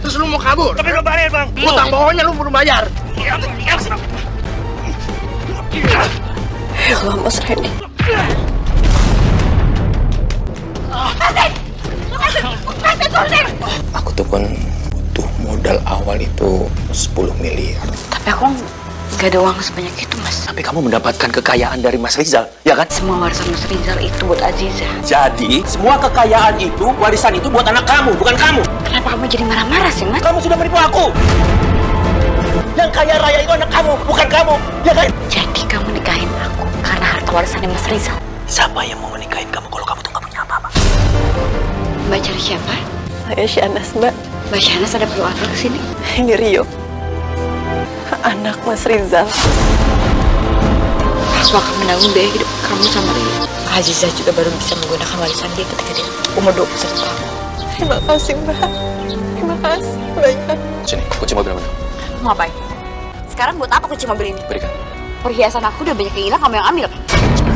Terus lu mau kabur? Tapi belum bayar, Bang. Utang bawahnya lu belum bayar. Ya Allah, Mas Randy. Aku tuh kan butuh modal awal itu 10 miliar. Tapi aku gak ada uang sebanyak itu, Mas. Tapi kamu mendapatkan kekayaan dari Mas Rizal, ya kan? Semua warisan Mas Rizal itu buat Aziza. Jadi, semua kekayaan itu, warisan itu buat anak kamu, bukan kamu. Kenapa kamu jadi marah-marah sih, Mas? Kamu sudah menipu aku. Yang kaya raya itu anak kamu, bukan kamu, ya kan? Jadi kamu nikahin aku karena harta warisannya Mas Rizal. Siapa yang mau menikahin kamu kalau kamu tuh gak punya apa-apa? Mbak cari siapa? Saya Syahnaz, Mbak. Mbak Syahnaz ada perlu apa kesini? Ini Rio. Anak Mas Rizal. Aku akan menanggung biaya hidup kamu sama Rio. Aziza juga baru bisa menggunakan warisan dia ketika dia umur 21 tahun. Terima kasih, Mbak. Terima kasih banyak. Sini, kunci mobil mana? Mau ngapain? Sekarang buat apa kunci mobil ini? Berikan. Perhiasan aku udah banyak yang hilang, kamu yang ambil kan?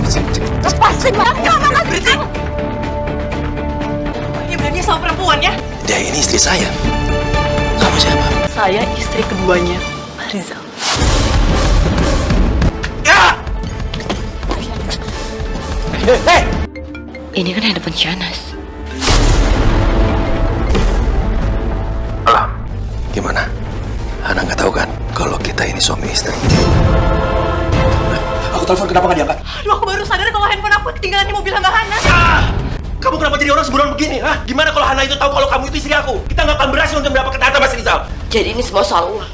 Sini. Lepasin, Mbak! Jangan, berhenti! Ini berani sama perempuan ya? Dia ini istri saya. Kamu siapa? Saya istri keduanya, Mas Rizal. Hei! Ini kan handphone Syahnaz. Alah, gimana? Hana nggak tahu kan kalau kita ini suami istri. Aku telepon, kenapa nggak diangkat? Aduh, aku baru sadar kalau handphone aku ketinggalan di mobil Mbak Hana. Kamu kenapa jadi orang sembrono begini? Hah? Gimana kalau Hana itu tahu kalau kamu itu istri aku? Kita nggak akan berhasil untuk mendapatkan harta Mas Rizal. Jadi ini semua soal uang.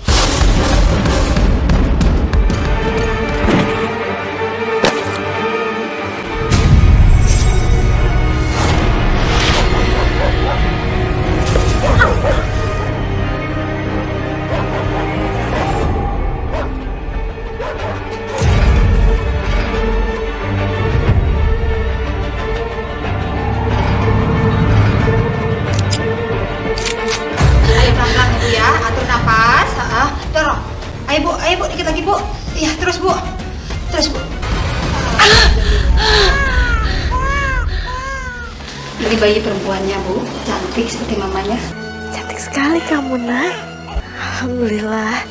Ayo Bu, dikit lagi Bu. Iya, terus Bu. Terus Bu. Ini bayi perempuannya Bu, cantik seperti mamanya. Cantik sekali kamu, Nak. Alhamdulillah,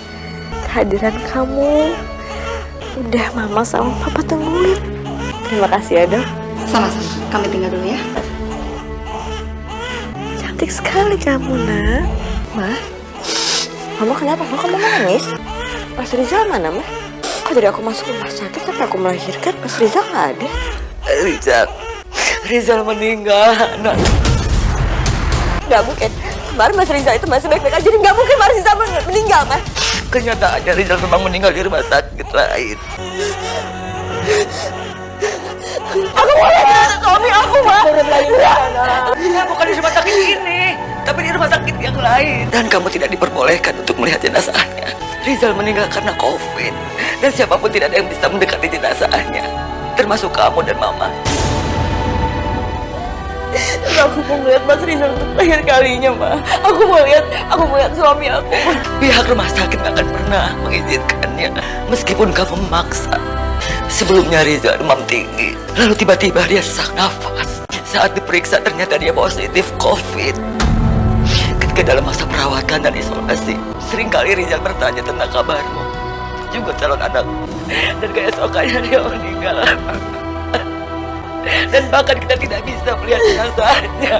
kehadiran kamu udah Mama sama Papa tungguin. Terima kasih ya, Dok. Sama-sama, kami tinggal dulu ya. Cantik sekali kamu, Nak. Ma, Mama kenapa? Kamu nangis? Mas Rizal mana, Ma? Kok dari aku masuk rumah sakit sampai aku melahirkan, Mas Rizal nggak ada? Rizal meninggal, Nak. Nggak mungkin. Kemarin Mas Rizal itu masih baik-baik aja, jadi nggak mungkin Mas Rizal meninggal, Ma. Kenyataannya Rizal memang meninggal di rumah sakit lain. Aku mau lihat suami aku, Ma. Ya, bukan di rumah sakit ini, tapi di rumah sakit yang lain. Dan kamu tidak diperbolehkan untuk melihat jenazahnya. Rizal meninggal karena COVID, dan siapapun tidak ada yang bisa mendekati jenazahnya, termasuk kamu dan Mama. Aku mau lihat Mas Rizal untuk terakhir kalinya, Ma. Aku mau lihat suami aku. Pihak rumah sakit gak akan pernah mengizinkannya, meskipun kamu memaksa. Sebelumnya Rizal demam tinggi, lalu tiba-tiba dia sesak nafas. Saat diperiksa ternyata dia positif COVID. Ketika dalam masa perawatan dan isolasi, seringkali Rizal bertanya tentang kabarmu, juga calon anakmu, dan keesokannya dia meninggal. Dan bahkan kita tidak bisa melihat jenazahnya.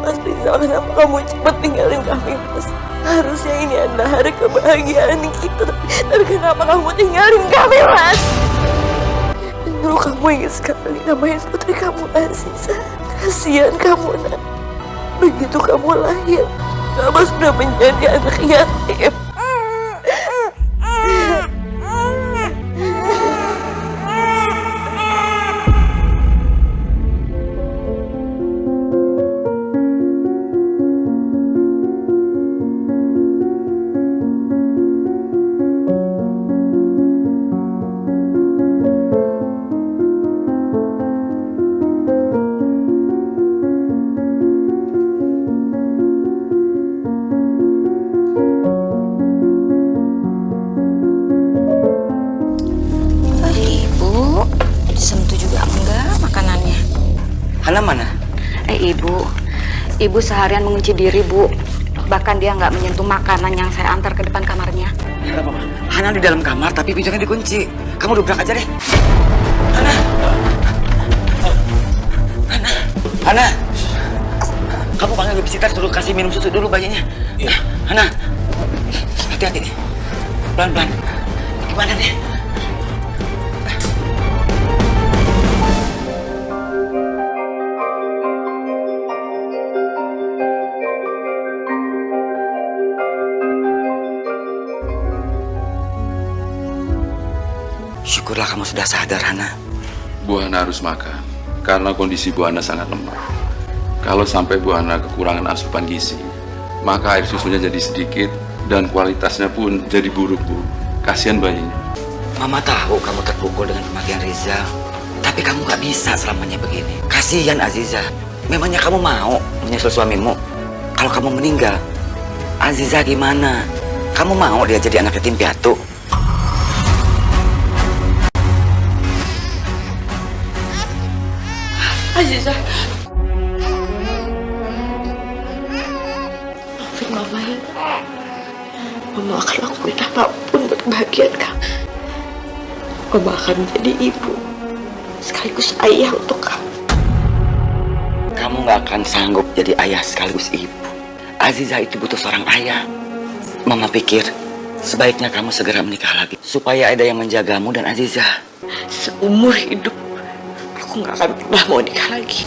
Mas Rizal, kenapa kamu cepat tinggalin kami, Mas? Harusnya ini adalah hari kebahagiaan kita. Dan kenapa kamu tinggalin kami, Mas? Dan dulu kamu ingin sekali namain putri kamu Aziza. Kasihan kamu, Nak. Begitu kamu lahir, kamu sudah menjadi anak yatim. Hana mana? Ibu seharian mengunci diri, Bu. Bahkan dia nggak menyentuh makanan yang saya antar ke depan kamarnya. Kenapa, Ma? Hana di dalam kamar, tapi pintunya dikunci. Kamu dobrak aja deh. Hana! Hana! Kamu panggil babysitter, suruh kasih minum susu dulu bayinya. Iya. Hana! Hati-hati nih. Pelan-pelan. Gimana nih? Syukurlah kamu sudah sadar, Hana. Bu Hana harus makan, karena kondisi Bu Hana sangat lemah. Kalau sampai Bu Hana kekurangan asupan gizi, maka air susunya jadi sedikit dan kualitasnya pun jadi buruk, Bu. Kasihan bayinya. Mama tahu kamu terpukul dengan kematian Rizal, tapi kamu gak bisa selamanya begini. Kasihan Aziza. Memangnya kamu mau menyusul suamimu? Kalau kamu meninggal, Aziza gimana? Kamu mau dia jadi anak yatim piatu? Aziza, maafin Mama ya. Mama akan lakuin apapun untuk kebahagiaan kamu. Mama akan menjadi ibu sekaligus ayah untuk kamu. Kamu gak akan sanggup jadi ayah sekaligus ibu. Aziza itu butuh seorang ayah. Mama pikir sebaiknya kamu segera menikah lagi supaya ada yang menjagamu dan Aziza. Seumur hidup aku gak akan pernah mau nikah lagi.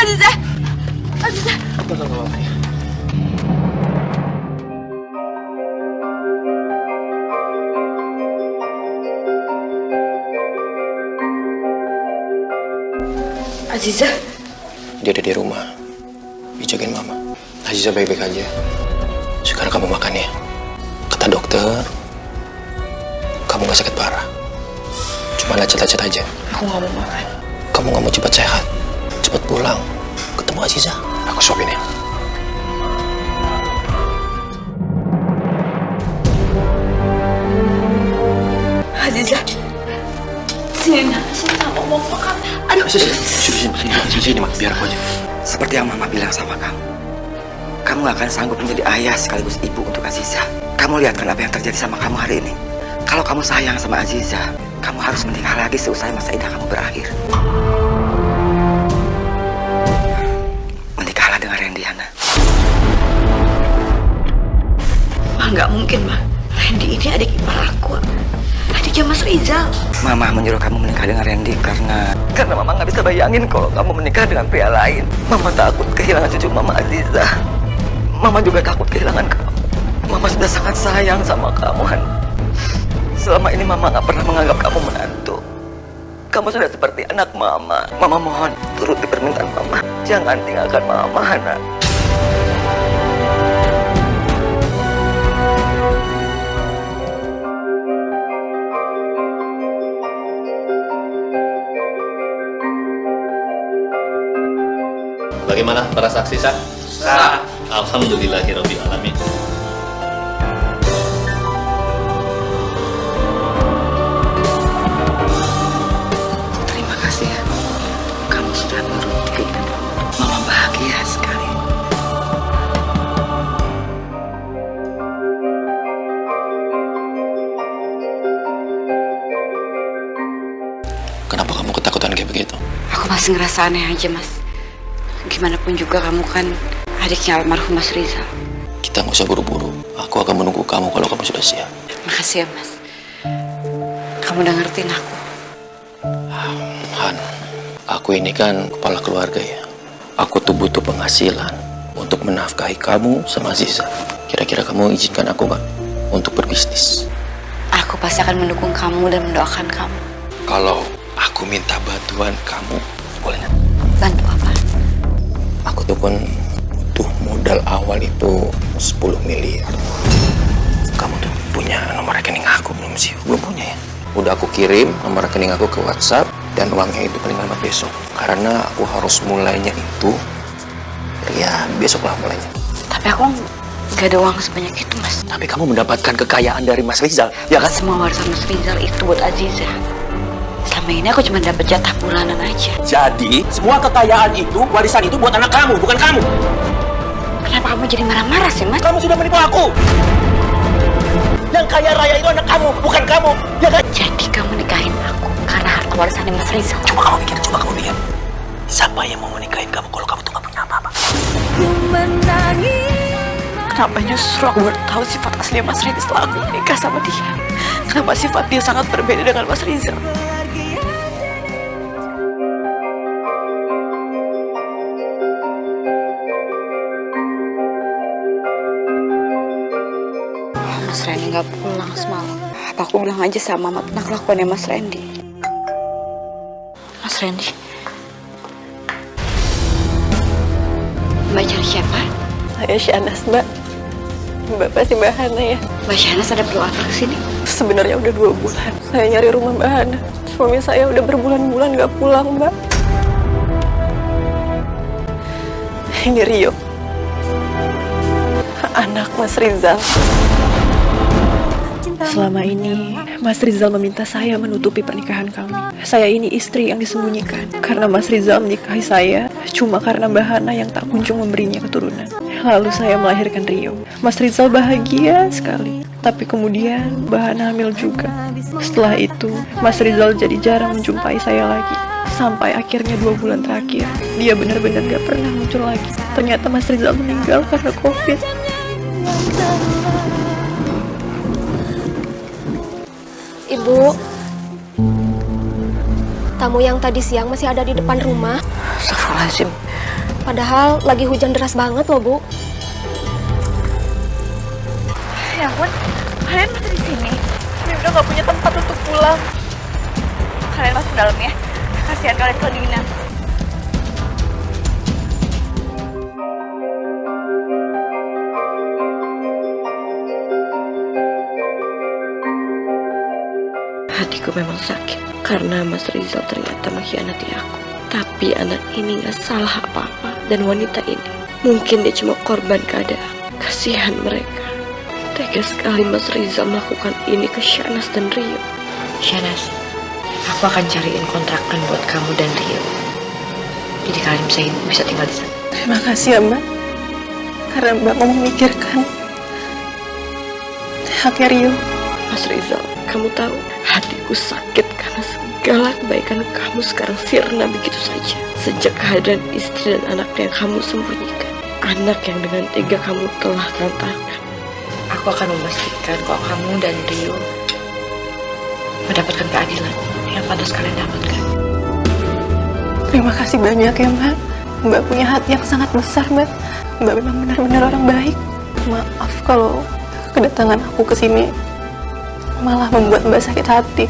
Aziza! Aziza! Aziza? Dia ada di rumah, dijagain Mama. Aziza baik-baik aja. Sekarang kamu makan ya. Kata dokter, kamu gak sakit parah. Cuma lecet-lecet aja. Aku gak mau makan. Kamu gak mau cepat sehat, cepat pulang, ketemu Aziza. Aku suapin ya. Aziza, sini sama mau makan. Aduh, Sini, Mak, biar aku aja. Seperti yang Mama bilang sama kamu, kamu gak akan sanggup menjadi ayah sekaligus ibu untuk Aziza. Kamu lihat kan apa yang terjadi sama kamu hari ini. Kalau kamu sayang sama Aziza, kamu harus menikah lagi seusai masa idah kamu berakhir. Menikahlah dengan Randy, Hana. Ma, nggak mungkin, Ma. Randy ini adik ipar aku. Adiknya Mas Rizal. Mama menyuruh kamu menikah dengan Randy karena Mama nggak bisa bayangin kalau kamu menikah dengan pria lain. Mama takut kehilangan cucu Mama Aziza. Mama juga takut kehilangan kamu. Mama sudah sangat sayang sama kamu, Han. Selama ini Mama nggak pernah menganggap kamu menantu. Kamu sudah seperti anak Mama. Mama mohon turuti permintaan Mama. Jangan tinggalkan Mama, Hana. Bagaimana para saksi sah? Sah. Alhamdulillahirabbil alamin. Terima kasih ya. Kamu sudah menuruti keinginan Mama. Bahagia sekali. Kenapa kamu ketakutan kayak begitu? Aku masih ngerasa aneh aja, Mas. Gimana pun juga kamu kan adiknya almarhum Mas Rizal. Kita nggak usah buru-buru. Aku akan menunggu kamu kalau kamu sudah siap. Makasih ya, Mas. Kamu udah ngertiin aku. Han, aku ini kan kepala keluarga ya. Aku tuh butuh penghasilan untuk menafkahi kamu sama Aziza. Kira-kira kamu izinkan aku nggak? untuk berbisnis. Aku pasti akan mendukung kamu dan mendoakan kamu. Kalau aku minta bantuan kamu, boleh nggak? Bantu apa? Aku tuh kan butuh modal awal itu 10 miliar. Kamu tuh punya nomor rekening aku belum sih? Belum punya ya? Udah aku kirim nomor rekening aku ke WhatsApp dan uangnya itu paling lambat besok. Karena aku harus mulainya itu, ya besok lah mulainya. Tapi aku gak ada uang sebanyak itu, Mas. Tapi kamu mendapatkan kekayaan dari Mas Rizal, ya kan? Semua warisan Mas Rizal itu buat Aziza. Selama ini aku cuma dapat jatah bulanan aja. Jadi, semua kekayaan itu, warisan itu buat anak kamu, bukan kamu. Kenapa kamu jadi marah-marah sih, Mas? Kamu sudah menipu aku. Yang kaya raya itu anak kamu, bukan kamu, ya kan? Jadi kamu nikahin aku karena harta warisannya Mas Rizal. Coba kamu pikir. Siapa yang mau menikahin kamu kalau kamu tuh gak punya apa-apa? Kenapa justru aku baru tahu sifat asli Mas Rizal setelah aku menikah sama dia? Kenapa sifat dia sangat berbeda dengan Mas Rizal? Mas Randy gak pulang semalam. Apa aku bilang aja sama Mama tentang kelakuannya Mas Randy? Mas Randy? Mbak cari siapa? Saya Syahnaz, Mbak. Mbak pasti Mbak Hana ya? Mbak Syahnaz ada perlu apa kesini? Sebenarnya udah 2 bulan saya nyari rumah Mbak Hana. Suami saya udah berbulan-bulan gak pulang, Mbak. Ini Rio, anak Mas Rizal. Selama ini, Mas Rizal meminta saya menutupi pernikahan kami. Saya ini istri yang disembunyikan. Karena Mas Rizal menikahi saya, cuma karena Mbak Hana yang tak kunjung memberinya keturunan. Lalu saya melahirkan Rio. Mas Rizal bahagia sekali. Tapi kemudian Mbak Hana hamil juga. Setelah itu, Mas Rizal jadi jarang menjumpai saya lagi. Sampai akhirnya 2 bulan terakhir, dia benar-benar gak pernah muncul lagi. Ternyata Mas Rizal meninggal karena COVID. Ibu, tamu yang tadi siang masih ada di depan rumah. Astagfirullahaladzim. Padahal lagi hujan deras banget loh, Bu. Ya ampun, kalian masih di sini. Ini udah gak punya tempat untuk pulang. Kalian masuk dalam ya. Kasihan kalian kedinginan. Hatiku memang sakit karena Mas Rizal ternyata mengkhianati aku. Tapi anak ini gak salah apa-apa. Dan wanita ini mungkin dia cuma korban keadaan. Kasihan mereka. Tega sekali Mas Rizal melakukan ini ke Syahnaz dan Rio. Syahnaz, aku akan cariin kontrakan buat kamu dan Rio. Jadi kalian bisa tinggal di sana. Terima kasih ya Mbak. Karena Mbak mau memikirkan haknya Rio. Mas Rizal, kamu tahu hatiku sakit karena segala kebaikan kamu sekarang sirna begitu saja. Sejak kehadiran istri dan anak yang kamu sembunyikan. Anak yang dengan tega kamu telah telantarkan. Aku akan memastikan kalau kamu dan Rio mendapatkan keadilan yang pantas kalian dapatkan. Terima kasih banyak ya Mbak. Mbak punya hati yang sangat besar Mbak. Mbak memang benar-benar orang baik. Maaf kalau kedatangan aku ke sini malah membuat Mbak sakit hati.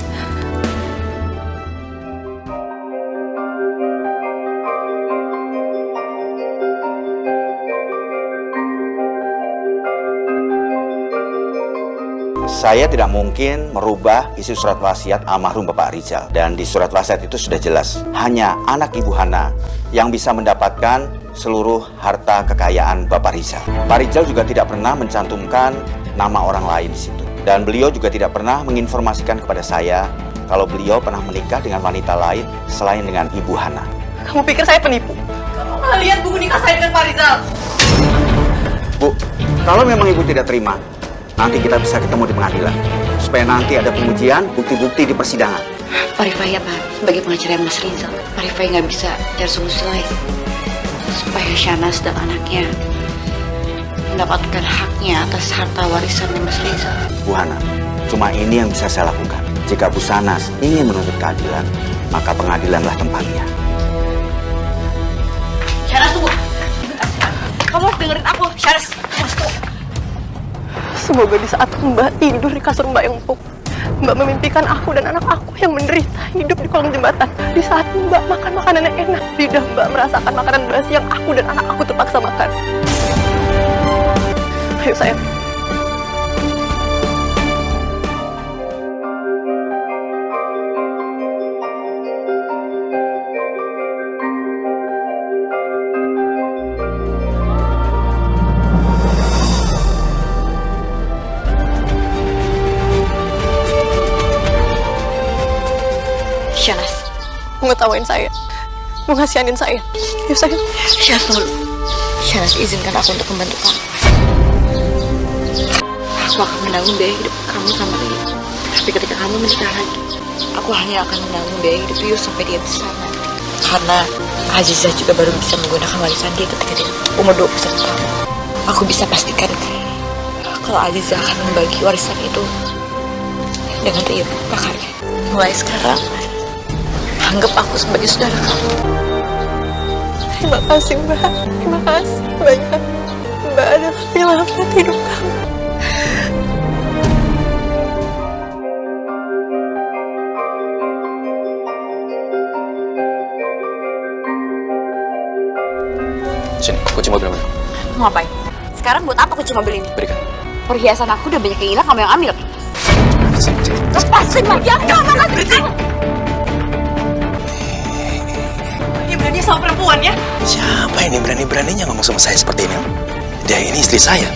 Saya tidak mungkin merubah isi surat wasiat almarhum Bapak Rizal. Dan di surat wasiat itu sudah jelas, hanya anak Ibu Hana yang bisa mendapatkan seluruh harta kekayaan Bapak Rizal. Pak Rizal juga tidak pernah mencantumkan nama orang lain di situ. Dan beliau juga tidak pernah menginformasikan kepada saya kalau beliau pernah menikah dengan wanita lain selain dengan Ibu Hana. Kamu pikir saya penipu? Kamu malah lihat buku nikah saya dengan Pak Rizal. Bu, kalau memang Ibu tidak terima, nanti kita bisa ketemu di pengadilan. Supaya nanti ada pengujian bukti-bukti di persidangan. Pak Rifai ya Pak, sebagai pengacara Mas Rizal, Pak Rifai nggak bisa cari solusi lain supaya Syahnaz dan anaknya mendapatkan haknya atas harta warisan Mas Rizal. Bu Hana, cuma ini yang bisa saya lakukan. Jika Bu Syahnaz ingin menuntut keadilan, maka pengadilanlah tempatnya. Syahnaz tunggu. Kamu harus dengerin aku, Syahnaz. Tunggu. Semoga di saat Mbak tidur di kasur Mbak yang empuk, Mbak memimpikan aku dan anak aku yang menderita hidup di kolong jembatan. Di saat Mbak makan makanan yang enak, lidah Mbak merasakan makanan basi yang aku dan anak aku terpaksa makan. Ayo sayang. Syanas, Mengetawain saya, mengasihanin saya. Yuk sayang. Syanas tunggu dulu. Syanas, izinkan aku untuk membantu kamu. Aku akan menanggung biaya hidup kamu sama Rio. Tapi ketika kamu menikah lagi, aku hanya akan menanggung biaya hidup Rio sampai dia besar nanti. Karena Aziza juga baru bisa menggunakan warisan dia ketika dia umur 21 tahun. Aku bisa pastikan kalau Aziza akan membagi warisan itu dengan Rio. Makanya mulai sekarang, anggap aku sebagai saudara kamu. Terima kasih Mbak, terima kasih banyak. Mbak adalah penyelamat hidup kamu. Sini, kunci mobil mana? Mau ngapain? Sekarang buat apa kunci mobil ini? Berikan. Perhiasan aku udah banyak yang hilang, kamu yang ambil. Sini, sini. Lepasin lagi, jangan lagi. Ini berani sama perempuan ya? Siapa ini berani-beraninya ngomong sama saya seperti ini? Dia ini istri saya.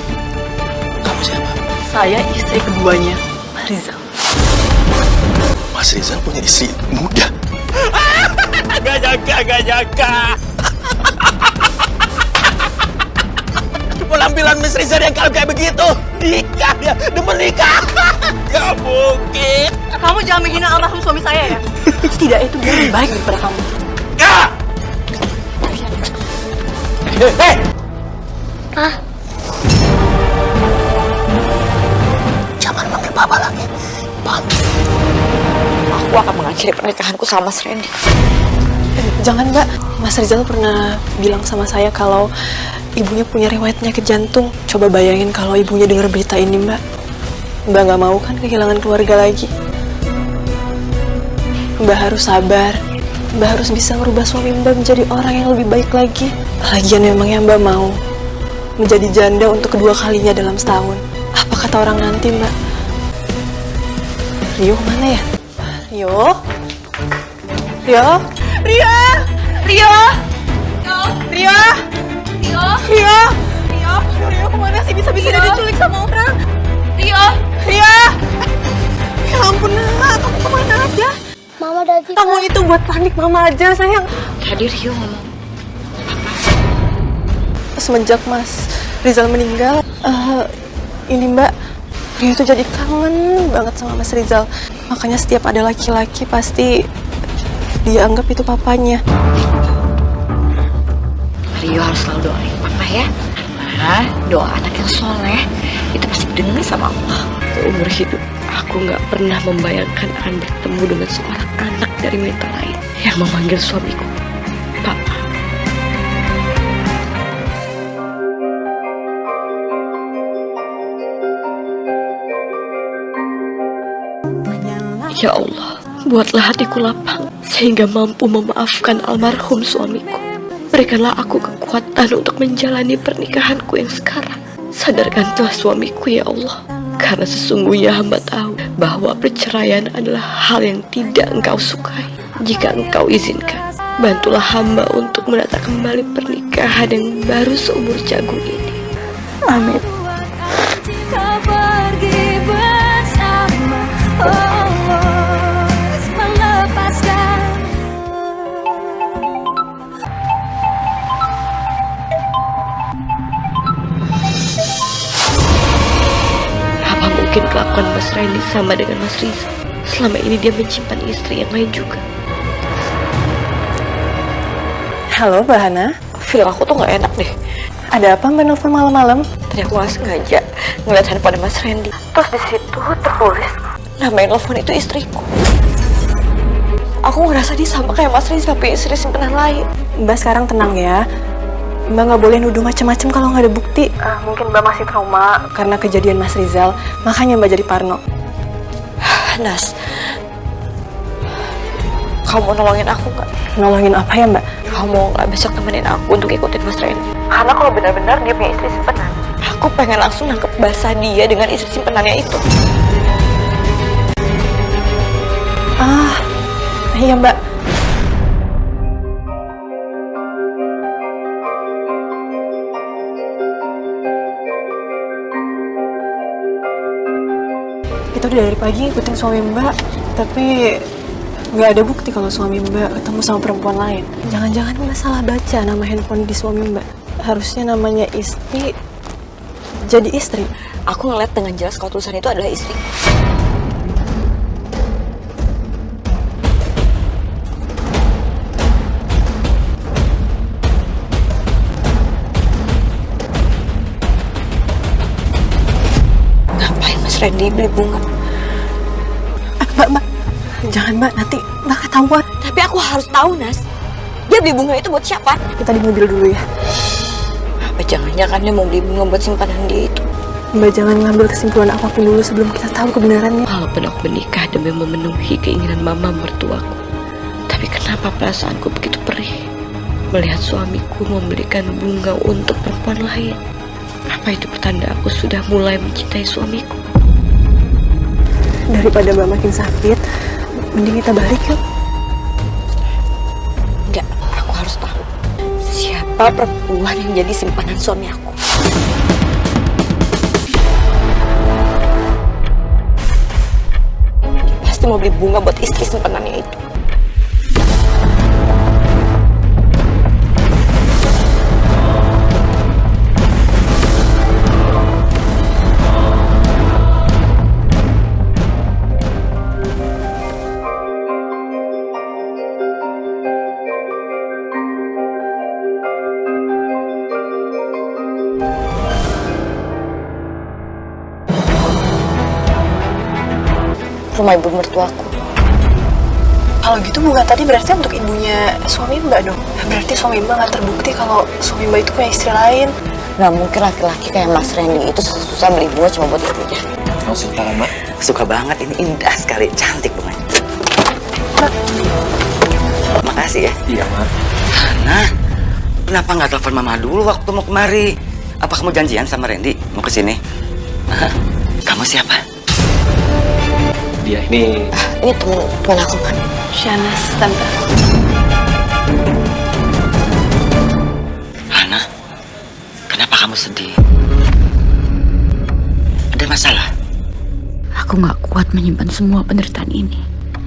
Kamu siapa? Saya istri keduanya, Mas Rizal. Mas Rizal punya istri muda. Gak nyangka. Penampilan Mas Rizal yang kalau kayak begitu. Nikah dia, demen nikah. Gak mungkin. Kamu jangan menghina almarhum suami saya ya. Setidaknya itu dia lebih baik daripada kamu. Hei! Pak, Jangan manggil Papa lagi. Pam. Aku akan mengakhiri pernikahanku sama Mas Randy. Jangan Mbak, Mas Rizal pernah bilang sama saya kalau ibunya punya riwayat penyakit jantung. Coba bayangin kalau ibunya dengar berita ini Mbak. Mbak nggak mau kan kehilangan keluarga lagi. Mbak harus sabar. Mbak harus bisa merubah suami Mbak menjadi orang yang lebih baik lagi. Lagian memangnya Mbak mau menjadi janda untuk kedua kalinya dalam setahun. Apa kata orang nanti Mbak? Rio mana ya? Rio? Rio? Rio! Rio! Rio! Rio! Rio! Rio! Rio kemana sih bisa-bisa diculik sama orang? Rio! Rio! Ya ampun Nak, kamu kemana aja? Mama dari Kamu itu buat panik Mama aja sayang. Tadi Rio ngomong. Semenjak Mas Rizal meninggal, ini Mbak, Rio itu jadi kangen banget sama Mas Rizal. Makanya setiap ada laki-laki pasti dia anggap itu papanya. Rio harus selalu doain Papa ya. Karena doa anak yang soleh itu pasti didengar sama Allah. Seumur hidup, aku nggak pernah membayangkan akan bertemu dengan seorang anak dari wanita lain yang memanggil suamiku Papa. Ya Allah, buatlah hatiku lapang sehingga mampu memaafkan almarhum suamiku. Berikanlah aku kekuatan untuk menjalani pernikahanku yang sekarang. Sadarkanlah suamiku ya Allah, karena sesungguhnya hamba tahu bahwa perceraian adalah hal yang tidak engkau sukai. Jika engkau izinkan, bantulah hamba untuk menata kembali pernikahan yang baru seumur jagung ini. Amin. Mungkin kelakuan Mas Randy sama dengan Mas Rizal. Selama ini dia menyimpan istri yang lain juga. Halo Mbak Hana. Feeling aku tuh gak enak deh. Ada apa Mbak nelfon malam-malam? Tadi aku gak sengaja ngeliat handphone Mas Randy. Terus di situ tertulis nama yang nelfon itu istriku. Aku ngerasa dia sama kayak Mas Rizal tapi istri simpanan lain. Mbak sekarang tenang ya. Mbak nggak boleh nuduh macam-macam kalau nggak ada bukti. Mungkin Mbak masih trauma karena kejadian Mas Rizal, makanya Mbak jadi parno. Nas, kamu mau nolongin aku nggak? Nolongin apa ya Mbak? Kamu mau nggak besok temenin aku untuk ikutin Mas Randy? Karena kalau benar-benar dia punya istri simpenan. Aku pengen langsung nangkep basah dia dengan istri simpenannya itu. Iya Mbak. Kita udah dari pagi ngikutin suami Mbak, tapi nggak ada bukti kalau suami Mbak ketemu sama perempuan lain. Jangan-jangan Mbak salah baca nama handphone di suami Mbak. Harusnya namanya istri jadi istri. Aku ngeliat dengan jelas kalau tulisan itu adalah istri. Ngapain Mas Randy beli bunga? Mbak, jangan Mbak, nanti Mbak ketahuan. Tapi aku harus tahu, Nas. Dia beli bunga itu buat siapa? Kita di mobil dulu ya. Apa jangan-jangan dia mau beli bunga buat simpanan dia itu? Mbak jangan ngambil kesimpulan apapun dulu sebelum kita tahu kebenarannya. Walaupun aku menikah demi memenuhi keinginan mama mertuaku, tapi kenapa perasaanku begitu perih melihat suamiku membelikan bunga untuk perempuan lain? Apa itu pertanda aku sudah mulai mencintai suamiku? Daripada Mbak makin sakit, mending kita balik yuk. Enggak, aku harus tahu siapa perempuan yang jadi simpanan suami aku. Dia pasti mau beli bunga buat istri simpanannya itu. Rumah ibu mertuaku. Kalau gitu bunga tadi berarti untuk ibunya suami Mbak dong. Berarti suami Mbak nggak terbukti kalau suami Mbak itu punya istri lain. Gak mungkin laki-laki kayak Mas Randy itu susah beli bunga cuma buat ibunya. Kamu suka kan, Mbak? Suka banget, ini indah sekali, cantik bunganya. Makasih ya. Iya, Mak. Nah, kenapa nggak telepon mama dulu waktu mau kemari? Apa kamu janjian sama Randy mau ke sini? Kamu siapa? Dia ini Ini teman aku kan. Shanas, tante. Hana, kenapa kamu sedih? Ada masalah? Aku gak kuat menyimpan semua penderitaan ini.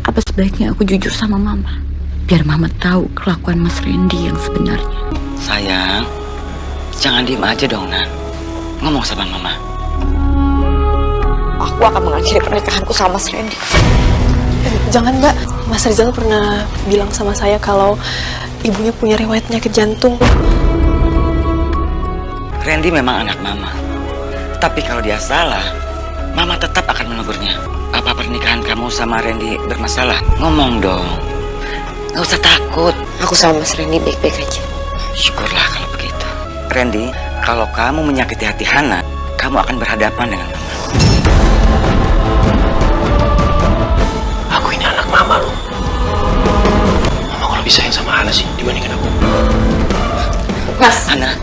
Apa sebaiknya aku jujur sama mama? Biar mama tahu kelakuan Mas Randy yang sebenarnya. Sayang, jangan diem aja dong, Nan. Ngomong sama mama. Aku akan mengakhiri pernikahanku sama Mas Randy. Jangan Mbak, Mas Rizal pernah bilang sama saya kalau ibunya punya riwayat penyakit jantung. Randy memang anak mama. Tapi kalau dia salah, mama tetap akan menegurnya. Apa pernikahan kamu sama Randy bermasalah? Ngomong dong. Gak usah takut. Aku sama Mas Randy baik-baik aja. Syukurlah kalau begitu. Randy, kalau kamu menyakiti hati Hana, kamu akan berhadapan dengan mama. aku ini anak mama loh. Mama kalau lebih sayang sama Hana sih dibandingkan aku. Mas, Hana,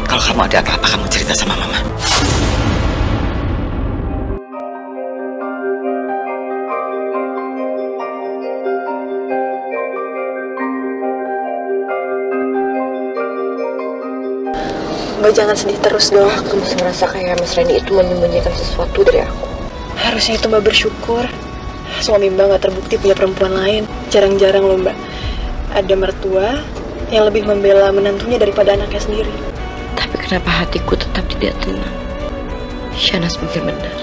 kalau kamu ada apa-apa kamu cerita sama mama. Mbak jangan sedih terus dong. aku masih merasa kayak Mas Randy itu menyembunyikan sesuatu dari aku. Harusnya itu Mbak bersyukur. Suami Mbak nggak terbukti punya perempuan lain. Jarang-jarang loh Mbak. Ada mertua yang lebih membela menantunya daripada anaknya sendiri. Tapi kenapa hatiku tetap tidak tenang? Shanas mungkin benar.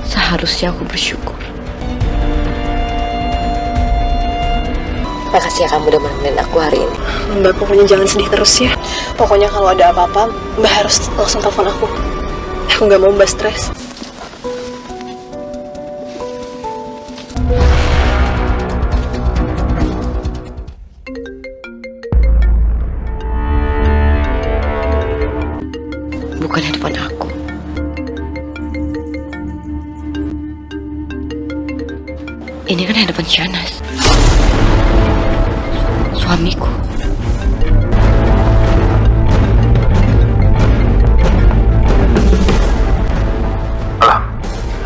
Seharusnya aku bersyukur. Makasih ya kamu udah menemenin aku hari ini. Mbak pokoknya jangan sedih terus ya. Pokoknya kalau ada apa-apa Mbak harus langsung telepon aku. Aku nggak mau Mbak stres. Ini kan handphone Shanas. Suamiku. Alam,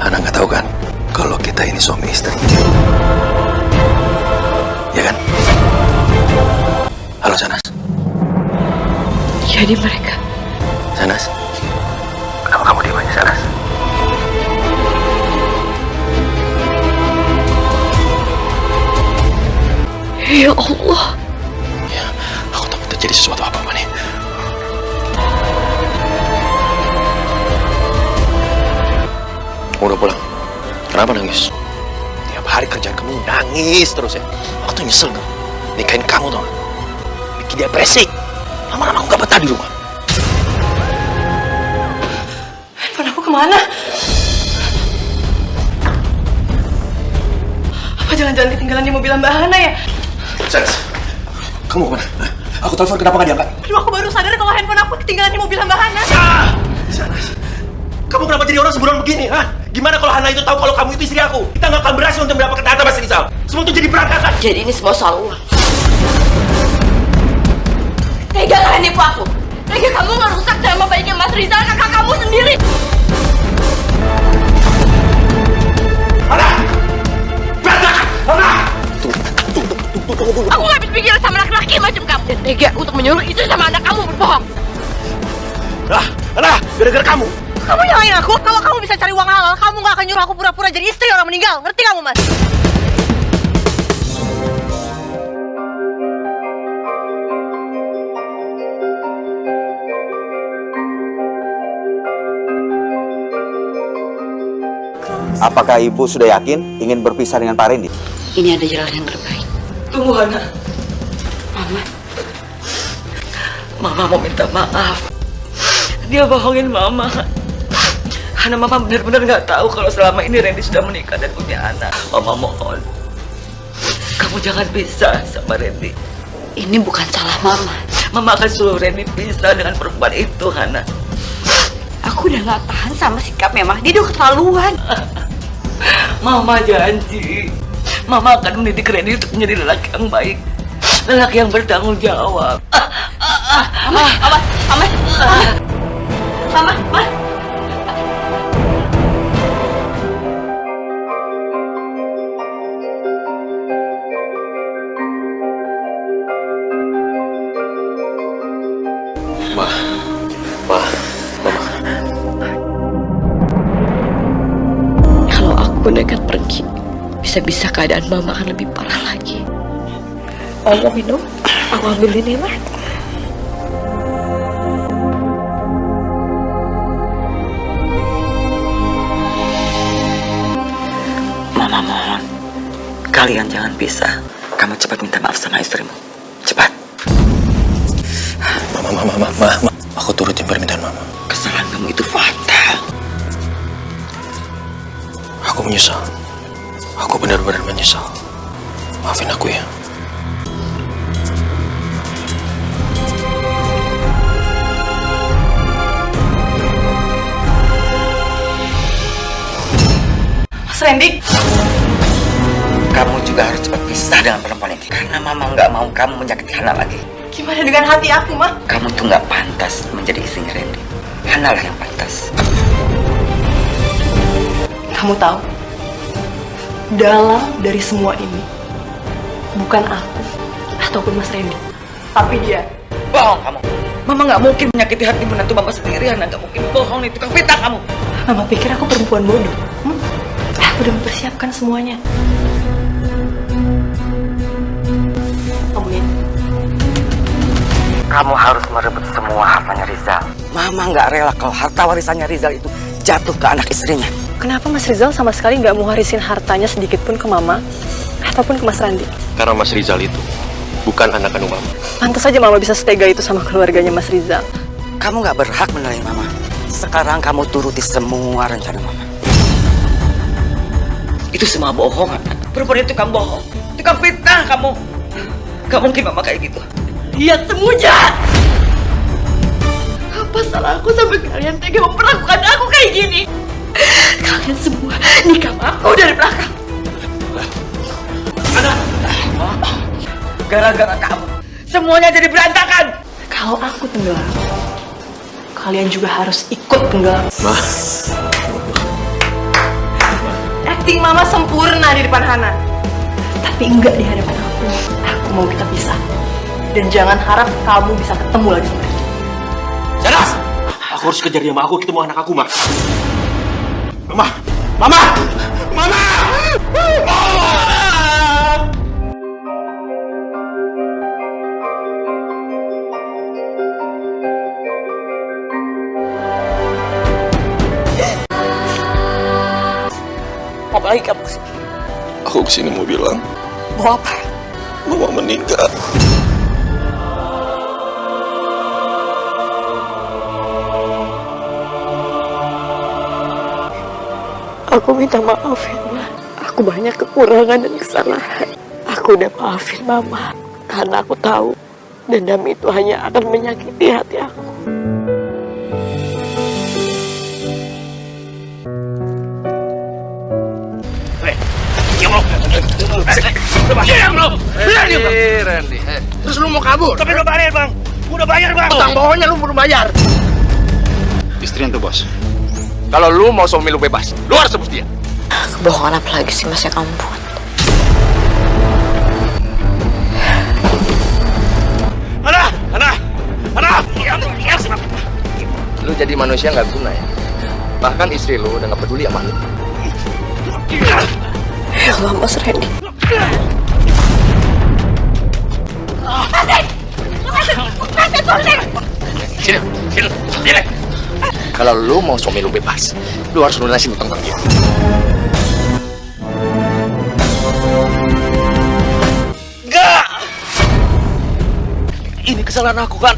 Hana nggak tahu kan kalau kita ini suami istri. Ya kan? Halo Shanas. Jadi mereka. Shanas. Kenapa kamu diam aja, Shanas? Ya Allah. Ya, aku takut terjadi sesuatu apa-apa nih. Udah pulang. Kenapa nangis? Tiap hari kerjaan kamu nangis terus ya. Aku tuh nyesel tuh. Nikahin kamu tuh. Bikin depresi. Lama-lama aku gak betah di rumah. Handphone aku kemana? Apa jangan-jangan ketinggalan di mobil Mbak Hana ya? Shanas, kamu kemana? Aku telepon kenapa gak diangkat? Aduh, aku baru sadar kalau handphone aku ketinggalan di mobil Mbak Hana. Shanas, kamu kenapa jadi orang sembrono begini, ha? Gimana kalau Hana itu tahu kalau kamu itu istri aku? Kita nggak akan berhasil untuk mendapatkan harta Mas Rizal. Semua itu jadi berantakan. Jadi ini semua soal uang. Tega kalian nipu aku. Tega kamu ngerusak nama baiknya Mas Rizal, kakak kamu sendiri. Hana! Berantakan! Hana! Tunggu. Aku gak habis pikiran sama laki-laki macam kamu. Dan tega untuk menyuruh istri sama anak kamu berbohong. Hana! Gara-gara kamu. Kamu nyalain aku? Kalau kamu bisa cari uang halal, kamu gak akan nyuruh aku pura-pura jadi istri orang meninggal. Ngerti kamu, Mas? Apakah Ibu sudah yakin ingin berpisah dengan Pak Randy? Ini ada jalan yang terbaik. Tunggu, Hana. Mama, Mama mau minta maaf. Dia bohongin Mama. Karena Mama benar-benar nggak tahu kalau selama ini Randy sudah menikah dan punya anak. Mama mohon, kamu jangan pisah sama Randy. ini bukan salah Mama. Mama akan suruh Randy pisah dengan perempuan itu, Hana. Aku udah gak tahan sama sikapnya, Mah. Dia udah keterlaluan. Mama janji, Mama akan mendidik Randy untuk menjadi lelaki yang baik, lelaki yang bertanggung jawab. Mama. Mama. Kalau aku nekat pergi, bisa-bisa keadaan Mama akan lebih parah lagi. Mau minum? Aku ambilin ya, Mah. Mama mohon, kalian jangan pisah. Kamu cepat minta maaf sama istrimu. Cepat. Mama. Aku turutin permintaan Mama. Kesalahan kamu itu fatal. Aku menyesal. Aku benar-benar menyesal. Maafin aku ya. Mas Randy. Kamu juga harus cepat pisah dengan perempuan ini. Karena Mama nggak mau kamu menyakiti Hana lagi. Gimana dengan hati aku, Mah? Kamu tuh nggak pantas menjadi istrinya Randy. Hana lah yang pantas. Kamu tahu, dalam dari semua ini, bukan aku ataupun Mas Randy, tapi dia. Bohong kamu. Mama nggak mungkin menyakiti hati menantu Mama sendiri. Hana nggak mungkin bohong, itu kan fitnah kamu. Mama pikir aku perempuan bodoh. Aku udah mempersiapkan semuanya. Kamu harus merebut semua hartanya Rizal. Mama nggak rela kalau harta warisannya Rizal itu jatuh ke anak istrinya. Kenapa Mas Rizal sama sekali nggak mau warisin hartanya sedikit pun ke Mama ataupun ke Mas Randy? Karena Mas Rizal itu bukan anak kandung Mama. Pantas saja Mama bisa setega itu sama keluarganya Mas Rizal. Kamu nggak berhak menilai Mama. Sekarang kamu turuti semua rencana Mama. Itu semua bohong, Hana. Perempuan itu kamu bohong. Itu kan fitnah kamu. Gak mungkin Mama kayak gitu. Dia semua jahat. Apa salah aku sampai kalian tega memperlakukan aku kayak gini? Kalian semua nikah aku dari belakang. Gara-gara kamu, semuanya jadi berantakan. Kalau aku tenggelam, kalian juga harus ikut tenggelam. Ma. Acting mama sempurna di depan Hana, tapi enggak di hadapan aku. Aku mau kita pisah. Dan jangan harap kamu bisa ketemu lagi sama dia. Janas! Aku harus kejar dia, Ma. Aku ketemu anak aku, Ma. Mama! Mama! Mama! Apa lagi kamu kesini? Aku kesini mau bilang, Mau apa? Mama meninggal. Aku minta maaf ya, Ma. Aku banyak kekurangan dan kesalahan. Aku udah maafin Mama. Karena aku tahu dendam itu hanya akan menyakiti hati aku. Randy. Terus lu mau kabur? Tapi lu bayar, Bang. Udah bayar, Bang. Utang bawahnya lu belum bayar. Istrian tuh, Bos. Kalau lu mau suami lu bebas, lu harus tebus dia. Kebohongan apa lagi sih Mas yang kamu buat? Lu jadi manusia nggak guna ya. Bahkan istri lu udah nggak peduli sama lu. Ya Allah, Mas Randy. Sini. Kalau lu mau suami lu bebas, lu harus lunasin utang dia. Enggak! Ini kesalahan aku kan.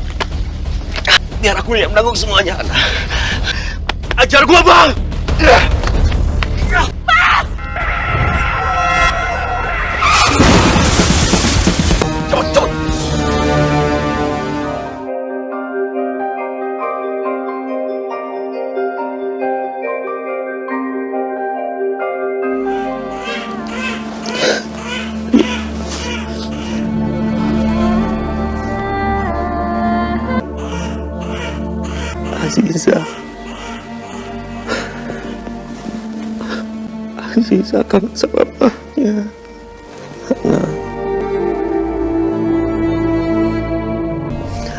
Biar aku yang menanggung semuanya. Ajar gua, Bang! Cepet. Aziza kangen sama papanya.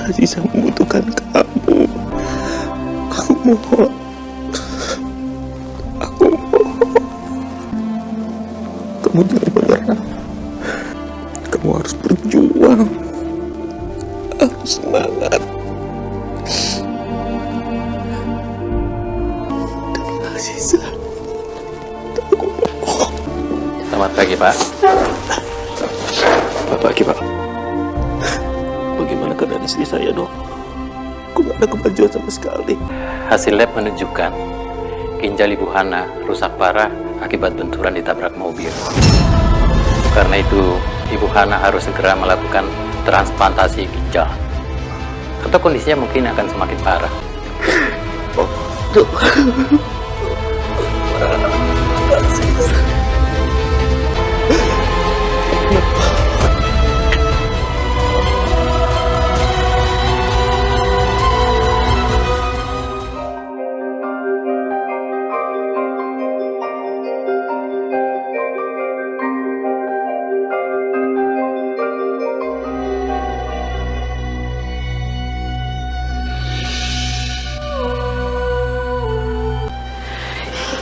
Aziza membutuhkan kamu. Aku mohon. Kamu jangan menyerah. Kamu harus berjuang. Harus semangat. Demi Aziza. Selamat pagi, Pak. Selamat pagi, Pak. Bagaimana keadaan istri saya, Dok? Aku gak ada kemajuan sama sekali. Hasil lab menunjukkan ginjal Ibu Hana rusak parah akibat benturan ditabrak mobil. Karena itu, Ibu Hana harus segera melakukan transplantasi ginjal. Atau kondisinya mungkin akan semakin parah.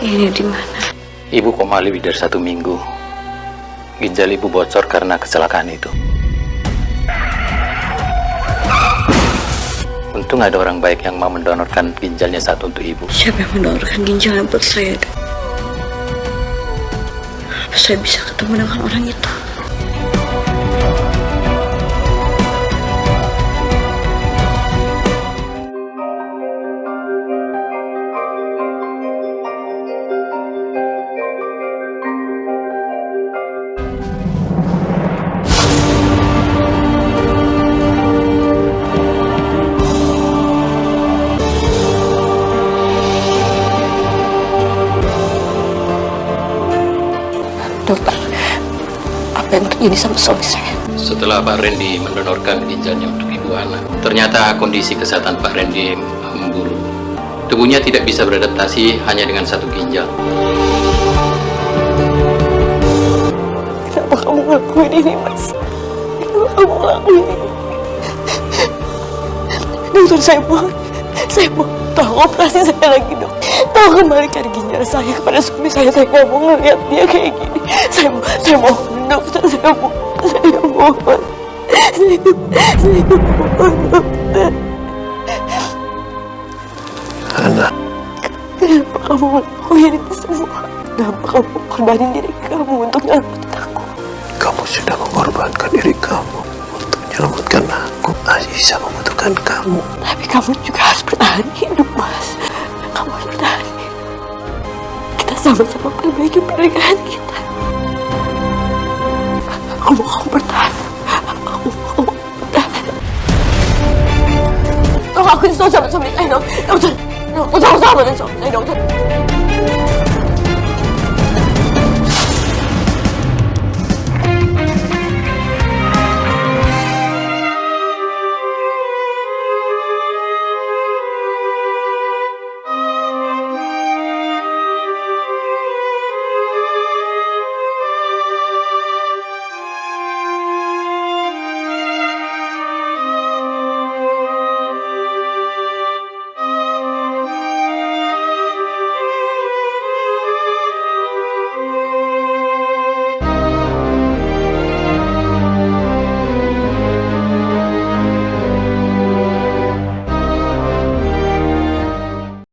Ini di mana? Ibu koma lebih dari 1 minggu. Ginjal Ibu bocor karena kecelakaan itu. Untung ada orang baik yang mau mendonorkan ginjalnya satu untuk Ibu. Siapa yang mendonorkan ginjal buat saya, Dok? Apa saya bisa ketemu dengan orang itu? Dokter, apa yang terjadi sama suami saya. Setelah Pak Randy mendonorkan ginjalnya untuk Ibu Hana, ternyata kondisi kesehatan Pak Randy memburuk. Tubuhnya tidak bisa beradaptasi hanya dengan satu ginjal. Kenapa kamu ngelakuin ini, Mas? Kenapa kamu ngelakuin ini? Dokter, saya mohon tolong operasi saya lagi, dok. Tolong kembalikan ginjal saya kepada suami saya. Saya nggak mau ngeliat dia kayak gini. Saya mohon, dokter. Saya mohon. Saya mohon, dokter. Hana, Kenapa kamu ngelakuin ini semua? Kenapa kamu korbanin diri kamu untuk nyelamatin aku? kamu sudah mengorbankan diri kamu untuk menyelamatkan aku. Aziza membutuhkan kamu. Tapi kamu juga harus bertahan hidup, Mas. Kamu harus bertahan hidup. Kita sama-sama perbaiki pernikahan kita. Aku mau kamu bertahan. Aku mau kamu bertahan. Tolong aku disini sama suami saya, dokter. Dokter, tolong sama suami saya, dokter.